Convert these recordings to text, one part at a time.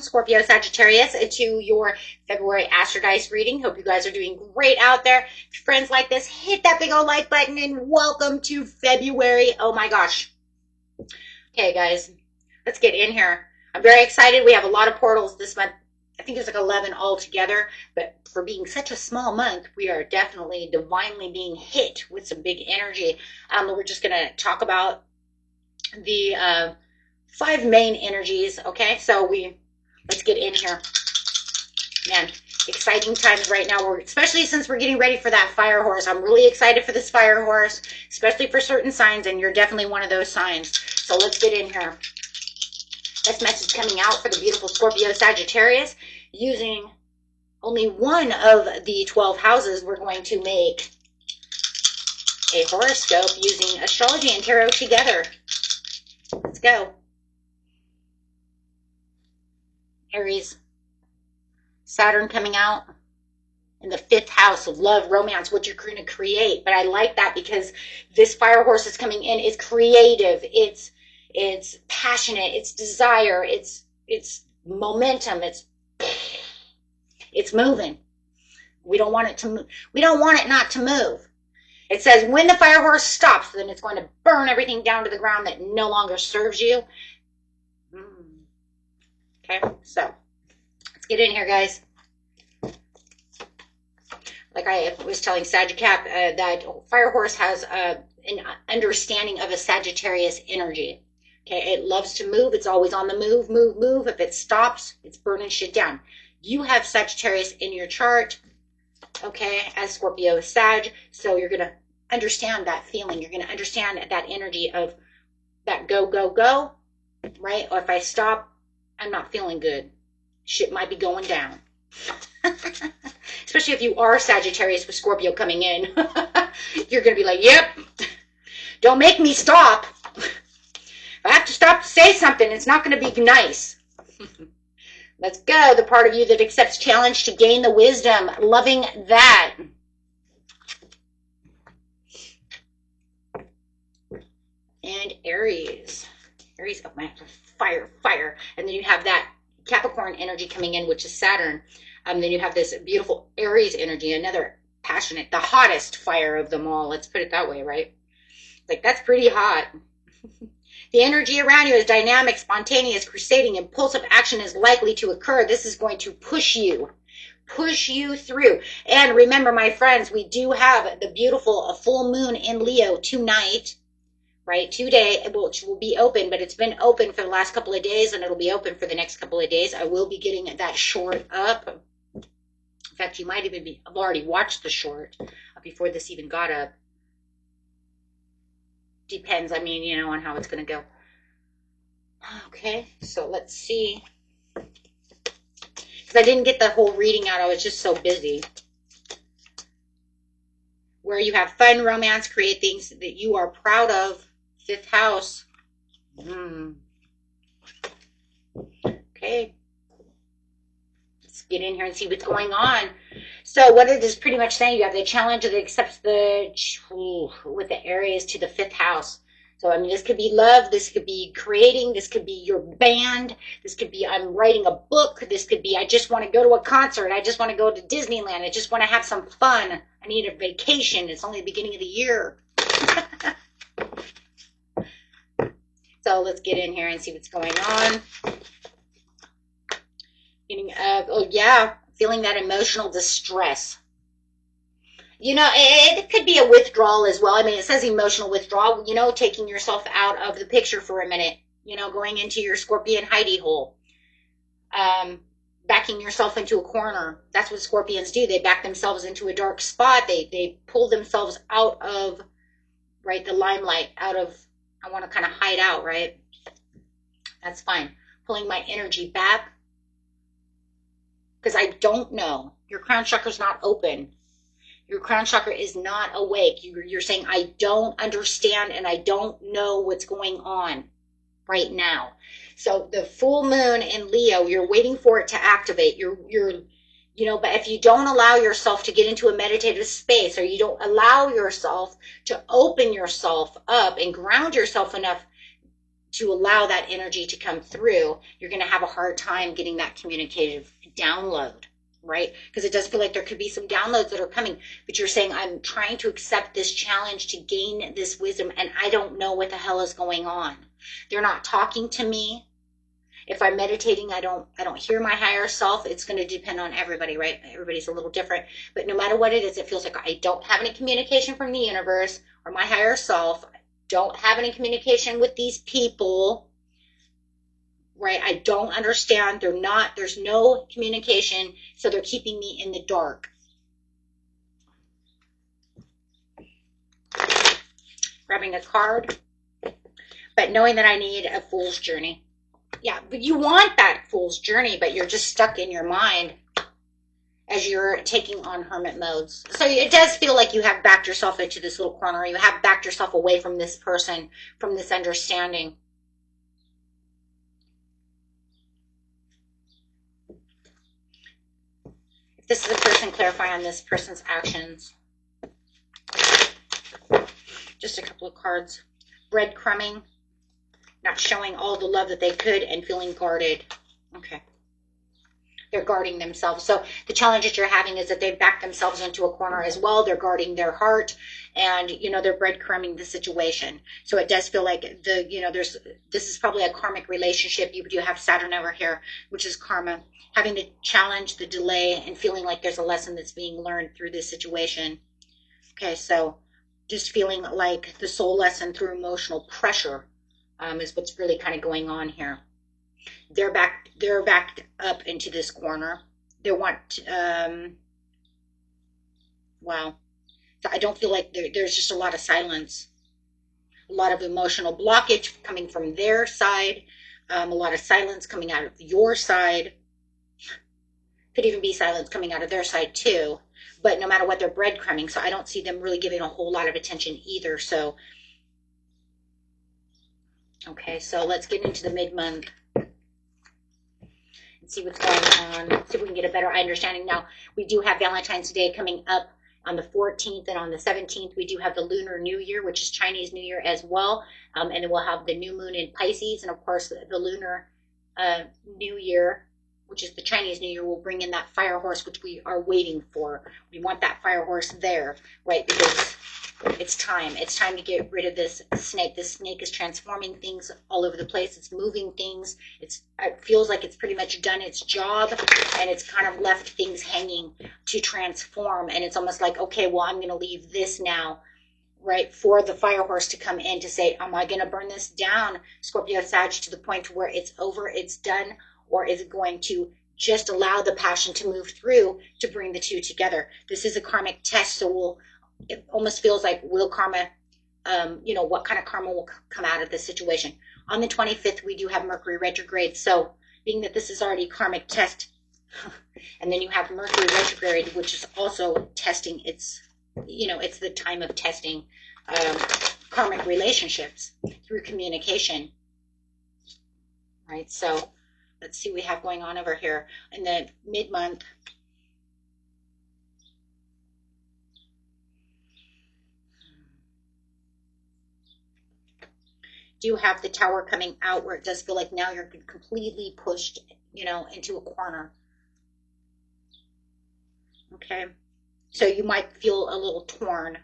welcome, Scorpio, Sagittarius, to your February Astrodice reading. Hope you guys are doing great out there. If your friends like this, hit that big old like button and welcome to February. Oh my gosh. Okay, guys, let's get in here. I'm very excited. We have a lot of portals this month. I think there's like 11 altogether, but for being such a small month, we are definitely divinely being hit with some big energy. We're just going to talk about the 5 main energies. Okay, so let's get in here. Man, exciting times right now. Especially since we're getting ready for that fire horse. I'm really excited for this fire horse, especially for certain signs, and you're definitely one of those signs. So let's get in here. This message coming out for the beautiful Scorpio Sagittarius. Using only one of the 12 houses, we're going to make a horoscope using astrology and tarot together. Let's go. Aries. Saturn coming out in the 5th house of love, romance, what you're going to create. But I like that because this fire horse is coming in. It's creative. It's passionate. It's desire. It's momentum. It's moving. We don't want it to move. We don't want it not to move. It says when the fire horse stops, then it's going to burn everything down to the ground that no longer serves you. Okay, so let's get in here, guys. Like I was telling Sagittarius, that fire horse has an understanding of a Sagittarius energy. Okay, it loves to move. It's always on the move, move, move. If it stops, it's burning shit down. You have Sagittarius in your chart, okay, as Scorpio Sag. So you're going to understand that feeling. You're going to understand that energy of that go, go, go, right? Or if I stop, I'm not feeling good. Shit might be going down. Especially if you are Sagittarius with Scorpio coming in. You're going to be like, yep, don't make me stop. If I have to stop to say something, it's not going to be nice. Let's go. The part of you that accepts challenge to gain the wisdom. Loving that. And Aries. Aries, oh my, fire. And then you have that Capricorn energy coming in, which is Saturn. Then you have this beautiful Aries energy, another passionate, the hottest fire of them all. Let's put it that way, right? Like, that's pretty hot. The energy around you is dynamic, spontaneous, crusading, impulsive action is likely to occur. This is going to push you through. And remember, my friends, we do have the beautiful full moon in Leo tonight, right? Today, which will be open, but it's been open for the last couple of days, and it'll be open for the next couple of days. I will be getting that short up. In fact, you might even have already watched the short before this even got up. Depends, I mean, you know, on how it's going to go. Okay, so let's see. Because I didn't get the whole reading out. I was just so busy. Where you have fun, romance, create things that you are proud of. 5th house. Okay. Let's get in here and see what's going on. So what it is pretty much saying, you have the challenge that accepts with the Aries to the 5th house. So, I mean, this could be love. This could be creating. This could be your band. This could be I'm writing a book. This could be I just want to go to a concert. I just want to go to Disneyland. I just want to have some fun. I need a vacation. It's only the beginning of the year. So let's get in here and see what's going on. Oh yeah, feeling that emotional distress. You know, it could be a withdrawal as well. I mean, it says emotional withdrawal, you know, taking yourself out of the picture for a minute, you know, going into your scorpion hidey hole, backing yourself into a corner. That's what scorpions do. They back themselves into a dark spot. They pull themselves out of, right, the limelight, out of, I want to kind of hide out, right? That's fine. Pulling my energy back because I don't know. Your crown chakra is not open. Your crown chakra is not awake. You're saying, I don't understand and I don't know what's going on right now. So the full moon in Leo, you're waiting for it to activate. You know, but if you don't allow yourself to get into a meditative space, or you don't allow yourself to open yourself up and ground yourself enough, to allow that energy to come through, you're going to have a hard time getting that communicative download, right? Because it does feel like there could be some downloads that are coming, but you're saying, I'm trying to accept this challenge to gain this wisdom, and I don't know what the hell is going on. They're not talking to me. If I'm meditating, I don't hear my higher self. It's going to depend on everybody, right? Everybody's a little different, but no matter what it is, it feels like I don't have any communication from the universe or my higher self. I don't have any communication with these people, right? I don't understand. There's no communication, so they're keeping me in the dark. Grabbing a card, but knowing that I need a fool's journey. Yeah, but you want that fool's journey, but you're just stuck in your mind as you're taking on hermit modes. So it does feel like you have backed yourself into this little corner. You have backed yourself away from this person, from this understanding. If this is a person, clarify on this person's actions. Just a couple of cards. Breadcrumbing. Not showing all the love that they could and feeling guarded. Okay. They're guarding themselves. So the challenge that you're having is that they've backed themselves into a corner as well. They're guarding their heart, and, they're breadcrumbing the situation. So it does feel like this is probably a karmic relationship. You have Saturn over here, which is karma. Having to challenge the delay and feeling like there's a lesson that's being learned through this situation. Okay, so just feeling like the soul lesson through emotional pressure is what's really kind of going on here. They're backed up into this corner. They want, wow. So I don't feel like there's just a lot of silence, a lot of emotional blockage coming from their side, a lot of silence coming out of your side. Could even be silence coming out of their side too. But no matter what, they're breadcrumbing. So I don't see them really giving a whole lot of attention either. So, okay, so let's get into the mid-month. See what's going on, see if we can get a better understanding. Now, we do have Valentine's Day coming up on the 14th, and on the 17th, we do have the Lunar New Year, which is Chinese New Year as well. And then we'll have the new moon in Pisces, and of course, the Lunar New Year, which is the Chinese New Year, will bring in that fire horse, which we are waiting for. We want that fire horse there, right? Because it's time. It's time to get rid of this snake. This snake is transforming things all over the place. It's moving things. It feels like it's pretty much done its job, and it's kind of left things hanging to transform. And it's almost like, okay, well, I'm going to leave this now, right, for the fire horse to come in to say, am I going to burn this down, Scorpio Sag, to the point where it's over, it's done, or is it going to just allow the passion to move through to bring the two together? This is a karmic test, so it almost feels like, will karma, what kind of karma will come out of this situation? On the 25th, we do have Mercury retrograde. So being that this is already karmic test, and then you have Mercury retrograde, which is also testing. It's the time of testing karmic relationships through communication, right? So let's see what we have going on over here in the mid-month. Do have the Tower coming out, where it does feel like now you're completely pushed, into a corner. Okay. So you might feel a little torn.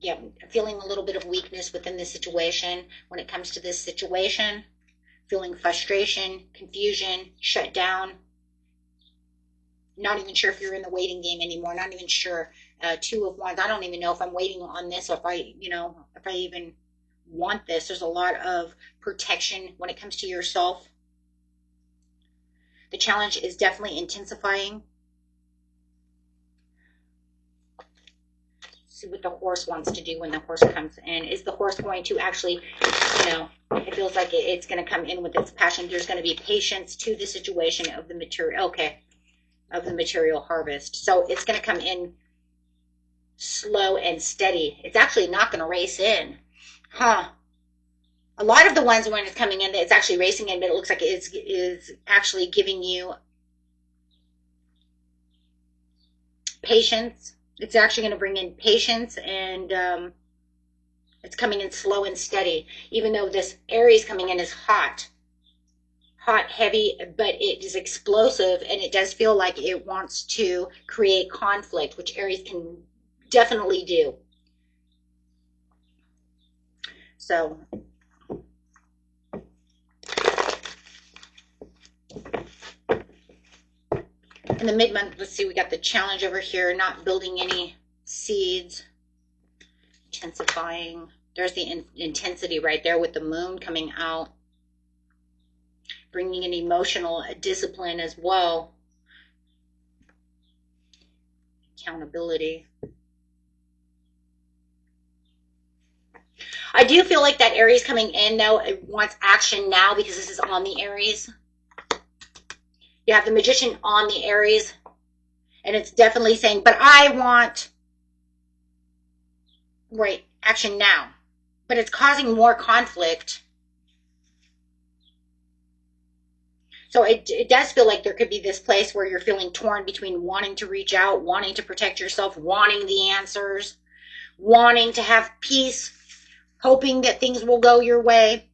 Yeah, feeling a little bit of weakness within this situation when it comes to this situation. Feeling frustration, confusion, shut down. Not even sure if you're in the waiting game anymore. Not even sure. Two of Wands. I don't even know if I'm waiting on this, or if I even want this. There's a lot of protection when it comes to yourself. The challenge is definitely intensifying. See what the horse wants to do when the horse comes in. Is the horse going to actually, it feels like it's going to come in with its passion. There's going to be patience to the situation of the material. Okay. Of the material harvest. So it's going to come in slow and steady. It's actually not going to race in. A lot of the ones when it's coming in, it's actually racing in, but it looks like it is actually giving you patience. It's actually going to bring in patience and It's coming in slow and steady, even though this Aries coming in is hot, heavy, but it is explosive, and it does feel like it wants to create conflict, which Aries can definitely do. So in the mid-month, let's see, we got the challenge over here, not building any seeds, intensifying. There's the intensity right there with the moon coming out, bringing an emotional discipline as well, accountability. I do feel like that Aries coming in, though, it wants action now because this is on the Aries. You have the Magician on the Aries, and it's definitely saying, but I want, right, action now. But it's causing more conflict. So it does feel like there could be this place where you're feeling torn between wanting to reach out, wanting to protect yourself, wanting the answers, wanting to have peace, hoping that things will go your way.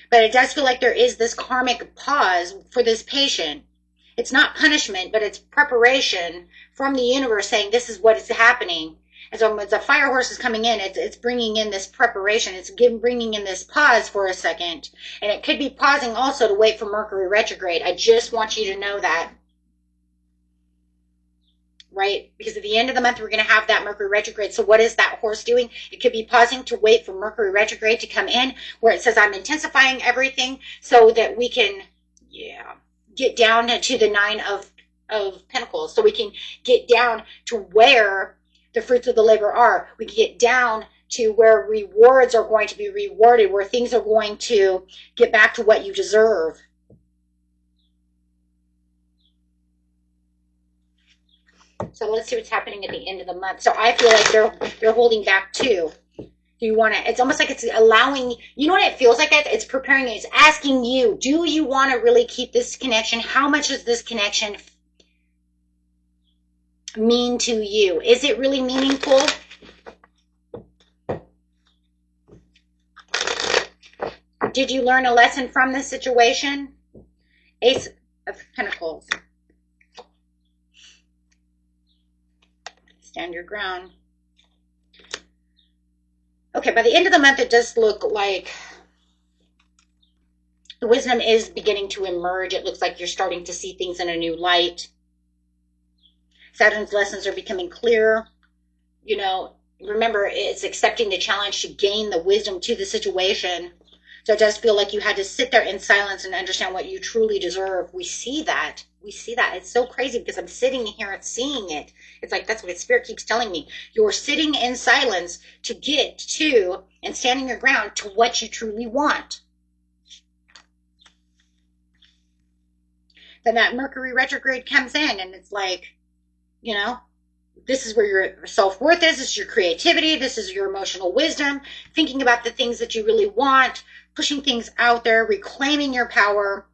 But it does feel like there is this karmic pause for this patient. It's not punishment, but it's preparation from the universe saying this is what is happening. And so as a fire horse is coming in, it's bringing in this preparation. It's bringing in this pause for a second. And it could be pausing also to wait for Mercury retrograde. I just want you to know that. Right? Because at the end of the month, we're going to have that Mercury retrograde. So what is that horse doing? It could be pausing to wait for Mercury retrograde to come in, where it says, I'm intensifying everything so that we can, get down to the Nine of Pentacles. So we can get down to where the fruits of the labor are. We can get down to where rewards are going to be rewarded, where things are going to get back to what you deserve. So let's see what's happening at the end of the month. So I feel like they're holding back too. Do you want to, it's almost like it's allowing, you know what it feels like? It's preparing, it's asking you, do you want to really keep this connection? How much does this connection mean to you? Is it really meaningful? Did you learn a lesson from this situation? Ace of Pentacles. Stand your ground. Okay, by the end of the month, it does look like the wisdom is beginning to emerge. It looks like you're starting to see things in a new light. Saturn's lessons are becoming clearer. You know, remember, it's accepting the challenge to gain the wisdom to the situation. So it does feel like you had to sit there in silence and understand what you truly deserve. We see that. We see that. It's so crazy because I'm sitting here and seeing it. It's like that's what Spirit keeps telling me. You're sitting in silence to get to and standing your ground to what you truly want. Then that Mercury retrograde comes in and it's like, you know, this is where your self-worth is. This is your creativity. This is your emotional wisdom. Thinking about the things that you really want. Pushing things out there. Reclaiming your power.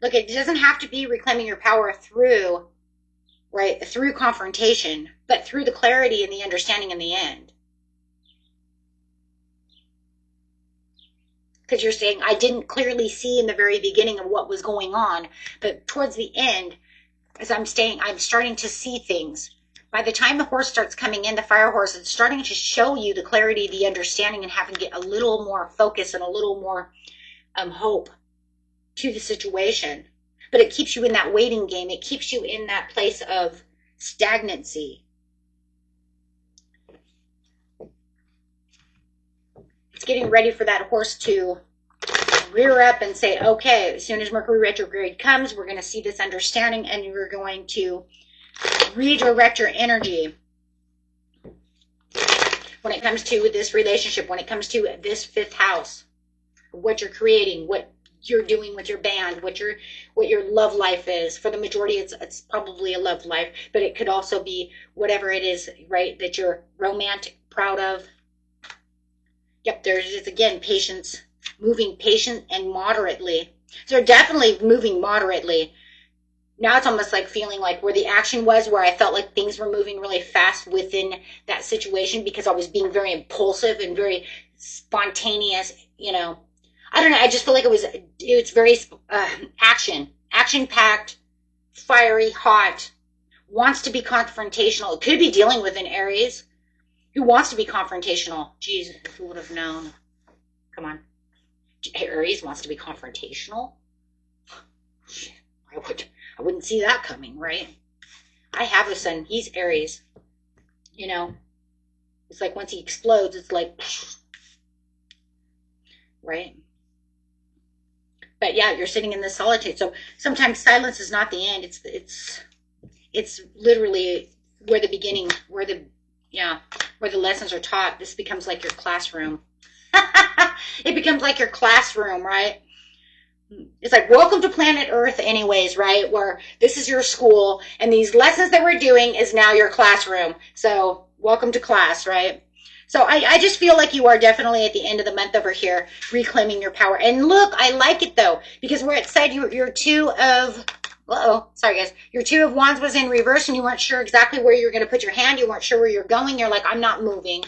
Look, it doesn't have to be reclaiming your power through confrontation, but through the clarity and the understanding in the end. Because you're saying, I didn't clearly see in the very beginning of what was going on, but towards the end, as I'm starting to see things. By the time the horse starts coming in, the fire horse, it's starting to show you the clarity, the understanding, and having to get a little more focus and a little more hope to the situation. But it keeps you in that waiting game. It keeps you in that place of stagnancy. It's getting ready for that horse to rear up and say, okay, as soon as Mercury retrograde comes, we're going to see this understanding and you're going to redirect your energy when it comes to this relationship, when it comes to this fifth house, what you're creating, what you're doing with your band, what your love life is. For the majority, it's probably a love life, but it could also be whatever it is, right, that you're romantic, proud of. Yep, there's again patience, moving patient and moderately. So they're definitely moving moderately. Now it's almost like feeling like where the action was, where I felt like things were moving really fast within that situation because I was being very impulsive and very spontaneous, you know. I don't know. I just feel like it's very action packed, fiery, hot, wants to be confrontational. It could be dealing with an Aries who wants to be confrontational. Jeez, who would have known? Come on. Aries wants to be confrontational? I wouldn't see that coming, right? I have a son. He's Aries. You know, it's like once he explodes, it's like, right? But yeah, you're sitting in this solitude. So sometimes silence is not the end. It's literally where the beginning, where the lessons are taught. This becomes like your classroom. It becomes like your classroom, right? It's like, welcome to planet Earth anyways, right? Where this is your school and these lessons that we're doing is now your classroom. So welcome to class, right? So I just feel like you are definitely at the end of the month over here reclaiming your power. And look, I like it though, because where it said your two of, sorry guys, your two of wands was in reverse and you weren't sure exactly where you were going to put your hand. You weren't sure where you're going. You're like, I'm not moving.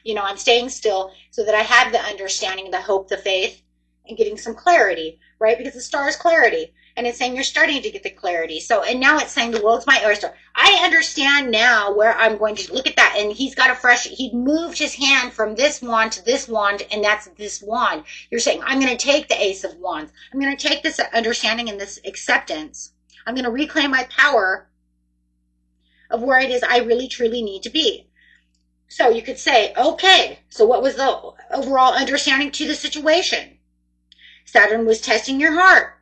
You know, I'm staying still so that I have the understanding, the hope, the faith, and getting some clarity, right? Because the star is clarity. And it's saying you're starting to get the clarity. So, and now it's saying the world's my oyster. I understand now where I'm going to look at that. And he's got he moved his hand from this wand to this wand, and that's this wand. You're saying, I'm going to take the Ace of Wands. I'm going to take this understanding and this acceptance. I'm going to reclaim my power of where it is I really, truly need to be. So you could say, okay, so what was the overall understanding to the situation? Saturn was testing your heart.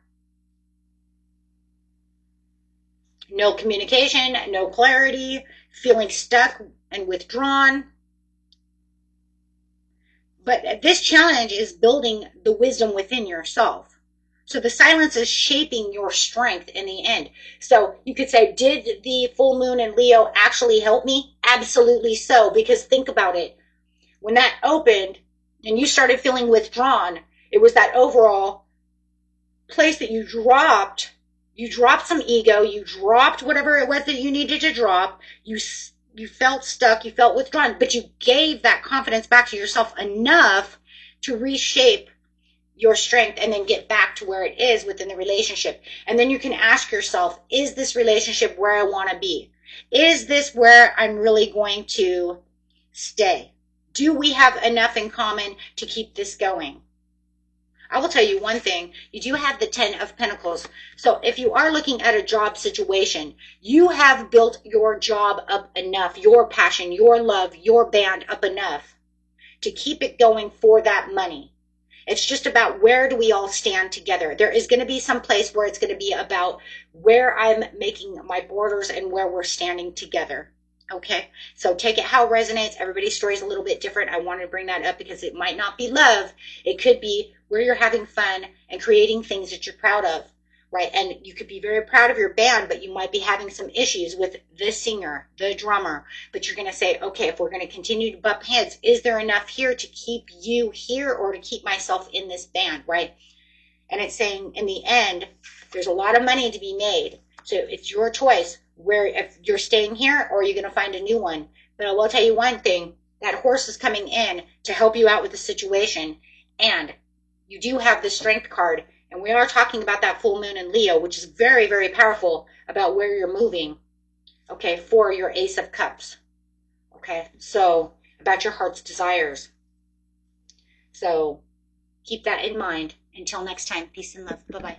No communication, no clarity, feeling stuck and withdrawn. But this challenge is building the wisdom within yourself. So the silence is shaping your strength in the end. So you could say, did the full moon in Leo actually help me? Absolutely so, because think about it. When that opened and you started feeling withdrawn, it was that overall place that you dropped some ego, you dropped whatever it was that you needed to drop, you felt stuck, you felt withdrawn, but you gave that confidence back to yourself enough to reshape your strength and then get back to where it is within the relationship. And then you can ask yourself, is this relationship where I want to be? Is this where I'm really going to stay? Do we have enough in common to keep this going? I will tell you one thing. You do have the 10 of Pentacles. So if you are looking at a job situation, you have built your job up enough, your passion, your love, your band up enough to keep it going for that money. It's just about where do we all stand together. There is going to be some place where it's going to be about where I'm making my borders and where we're standing together. Okay, so take it how it resonates. Everybody's story is a little bit different. I wanted to bring that up because it might not be love. It could be where you're having fun and creating things that you're proud of, right? And you could be very proud of your band, but you might be having some issues with the singer, the drummer. But you're going to say, okay, if we're going to continue to bump heads, is there enough here to keep you here or to keep myself in this band, right? And it's saying in the end, there's a lot of money to be made. So it's your choice. Where if you're staying here or you're going to find a new one. But I will tell you one thing, that horse is coming in to help you out with the situation. And you do have the strength card. And we are talking about that full moon in Leo, which is very, very powerful about where you're moving. Okay, for your Ace of Cups. Okay, so about your heart's desires. So keep that in mind. Until next time, peace and love. Bye-bye.